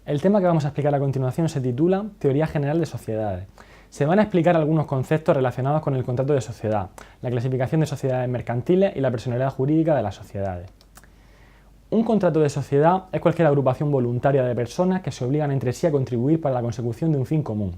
El tema que vamos a explicar a continuación se titula Teoría General de Sociedades. Se van a explicar algunos conceptos relacionados con el contrato de sociedad, la clasificación de sociedades mercantiles y la personalidad jurídica de las sociedades. Un contrato de sociedad es cualquier agrupación voluntaria de personas que se obligan entre sí a contribuir para la consecución de un fin común.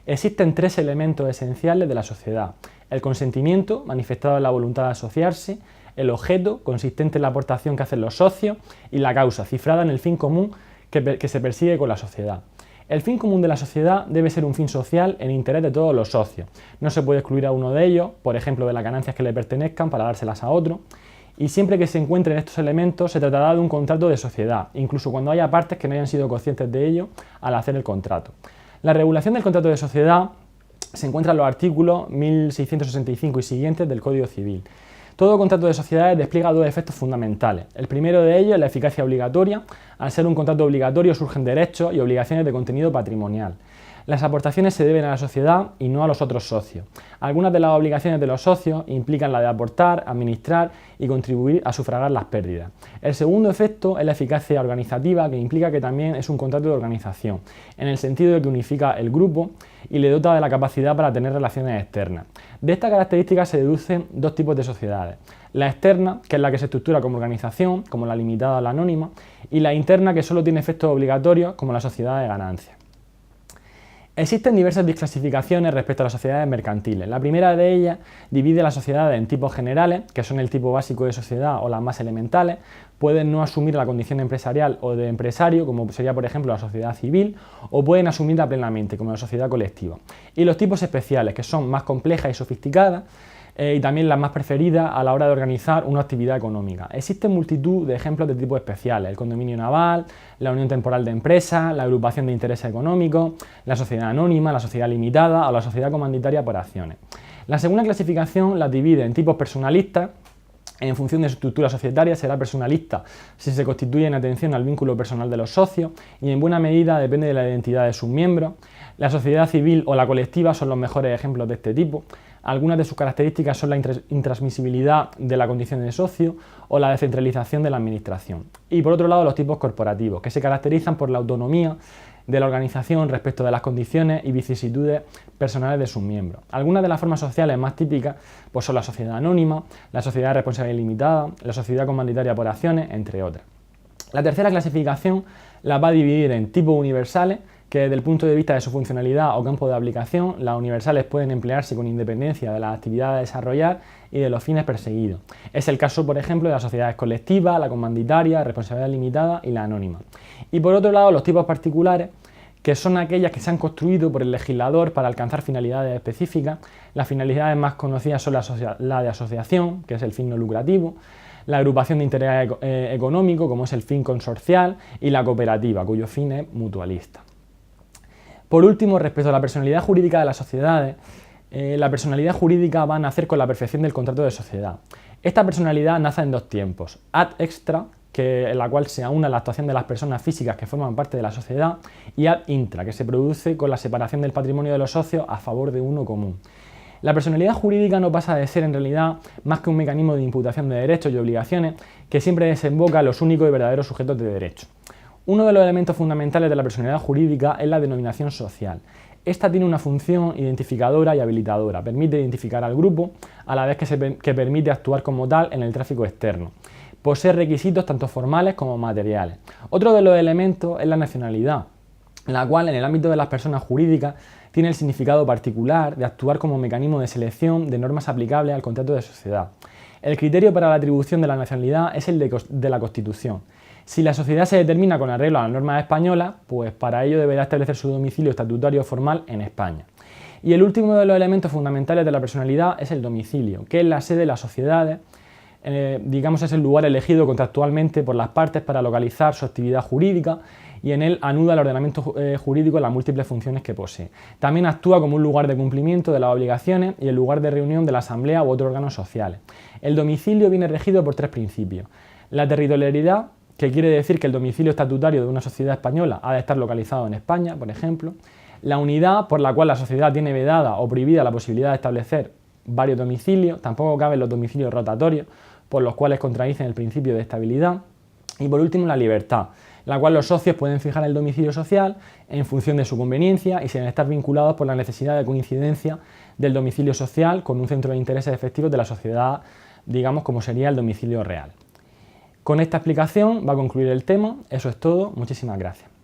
Existen tres elementos esenciales de la sociedad: el consentimiento, manifestado en la voluntad de asociarse; el objeto, consistente en la aportación que hacen los socios; y la causa, cifrada en el fin común que se persigue con la sociedad. El fin común de la sociedad debe ser un fin social en interés de todos los socios. No se puede excluir a uno de ellos, por ejemplo, de las ganancias que le pertenezcan para dárselas a otro. Y siempre que se encuentren estos elementos, se tratará de un contrato de sociedad, incluso cuando haya partes que no hayan sido conscientes de ello al hacer el contrato. La regulación del contrato de sociedad se encuentra en los artículos 1665 y siguientes del Código Civil. Todo contrato de sociedades despliega dos efectos fundamentales. El primero de ellos es la eficacia obligatoria. Al ser un contrato obligatorio surgen derechos y obligaciones de contenido patrimonial. Las aportaciones se deben a la sociedad y no a los otros socios. Algunas de las obligaciones de los socios implican la de aportar, administrar y contribuir a sufragar las pérdidas. El segundo efecto es la eficacia organizativa, que implica que también es un contrato de organización, en el sentido de que unifica el grupo y le dota de la capacidad para tener relaciones externas. De esta característica se deducen dos tipos de sociedades: la externa, que es la que se estructura como organización, como la limitada o la anónima, y la interna, que solo tiene efectos obligatorios, como la sociedad de ganancias. Existen diversas desclasificaciones respecto a las sociedades mercantiles. La primera de ellas divide las sociedades en tipos generales, que son el tipo básico de sociedad o las más elementales. Pueden no asumir la condición empresarial o de empresario, como sería por ejemplo la sociedad civil, o pueden asumirla plenamente, como la sociedad colectiva. Y los tipos especiales, que son más complejas y sofisticadas, y también las más preferidas a la hora de organizar una actividad económica. Existen multitud de ejemplos de tipos especiales: el condominio naval, la unión temporal de empresas, la agrupación de intereses económicos, la sociedad anónima, la sociedad limitada o la sociedad comanditaria por acciones. La segunda clasificación las divide en tipos personalistas. En función de su estructura societaria será personalista si se constituye en atención al vínculo personal de los socios, y en buena medida depende de la identidad de sus miembros. La sociedad civil o la colectiva son los mejores ejemplos de este tipo. Algunas de sus características son la intransmisibilidad de la condición de socio o la descentralización de la administración. Y por otro lado, los tipos corporativos, que se caracterizan por la autonomía de la organización respecto de las condiciones y vicisitudes personales de sus miembros. Algunas de las formas sociales más típicas pues son la sociedad anónima, la sociedad de responsabilidad limitada, la sociedad comanditaria por acciones, entre otras. La tercera clasificación la va a dividir en tipos universales, que desde el punto de vista de su funcionalidad o campo de aplicación, las universales pueden emplearse con independencia de las actividades a desarrollar y de los fines perseguidos. Es el caso, por ejemplo, de las sociedades colectivas, la comanditaria, la responsabilidad limitada y la anónima. Y por otro lado, los tipos particulares, que son aquellas que se han construido por el legislador para alcanzar finalidades específicas. Las finalidades más conocidas son la de asociación, que es el fin no lucrativo; la agrupación de interés económico, como es el fin consorcial; y la cooperativa, cuyo fin es mutualista. Por último, respecto a la personalidad jurídica de las sociedades, la personalidad jurídica va a nacer con la perfección del contrato de sociedad. Esta personalidad nace en dos tiempos: ad extra, en la cual se aúna la actuación de las personas físicas que forman parte de la sociedad, y ad intra, que se produce con la separación del patrimonio de los socios a favor de uno común. La personalidad jurídica no pasa de ser en realidad más que un mecanismo de imputación de derechos y obligaciones que siempre desemboca en los únicos y verdaderos sujetos de derecho. Uno de los elementos fundamentales de la personalidad jurídica es la denominación social. Esta tiene una función identificadora y habilitadora. Permite identificar al grupo, a la vez que permite actuar como tal en el tráfico externo. Posee requisitos tanto formales como materiales. Otro de los elementos es la nacionalidad, la cual en el ámbito de las personas jurídicas tiene el significado particular de actuar como mecanismo de selección de normas aplicables al contrato de sociedad. El criterio para la atribución de la nacionalidad es el de la Constitución. Si la sociedad se determina con arreglo a las normas españolas, pues para ello deberá establecer su domicilio estatutario formal en España. Y el último de los elementos fundamentales de la personalidad es el domicilio, que es la sede de las sociedades. Digamos, es el lugar elegido contractualmente por las partes para localizar su actividad jurídica, y en él anuda el ordenamiento jurídico las múltiples funciones que posee. También actúa como un lugar de cumplimiento de las obligaciones y el lugar de reunión de la asamblea u otros órganos sociales. El domicilio viene regido por tres principios: la territorialidad, que quiere decir que el domicilio estatutario de una sociedad española ha de estar localizado en España, por ejemplo; la unidad, por la cual la sociedad tiene vedada o prohibida la posibilidad de establecer varios domicilios; tampoco caben los domicilios rotatorios, por los cuales contradicen el principio de estabilidad; y por último, la libertad, la cual los socios pueden fijar el domicilio social en función de su conveniencia y sin estar vinculados por la necesidad de coincidencia del domicilio social con un centro de intereses efectivos de la sociedad, digamos como sería el domicilio real. Con esta explicación va a concluir el tema. Eso es todo. Muchísimas gracias.